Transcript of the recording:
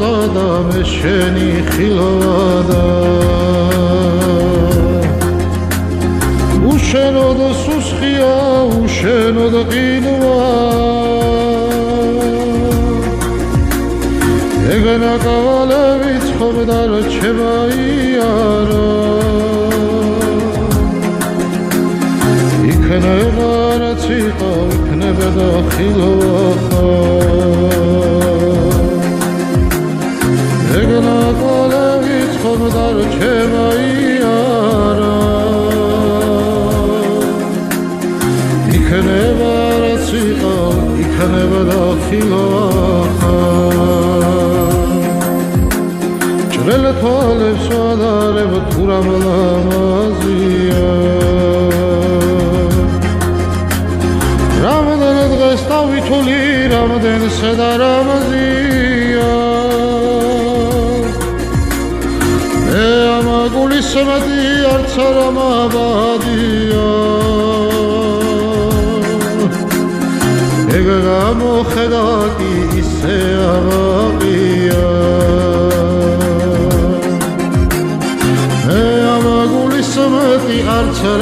წადა მე შენი ხილვადა უშენოდ სუსხია უშენოდ ყინვა ეგნა კავალები ცხობდა რჩება იარა იქნება რაც იყო იქნება და ხილვა ეგნა კავალები ცხობდა რჩება იარა იქნება რაც იყო იქნება და ხილვა ჭრელ თვალებს ვადარებ თუ რამ ლამაზია რამდენ დღეს დავითვლი რამდენ სედარამაზია მე ამაგულის მეტი არც არ ამაბადია ეგ გამოხედა კი ისე აღია მე ამაგულის მეტი არც არ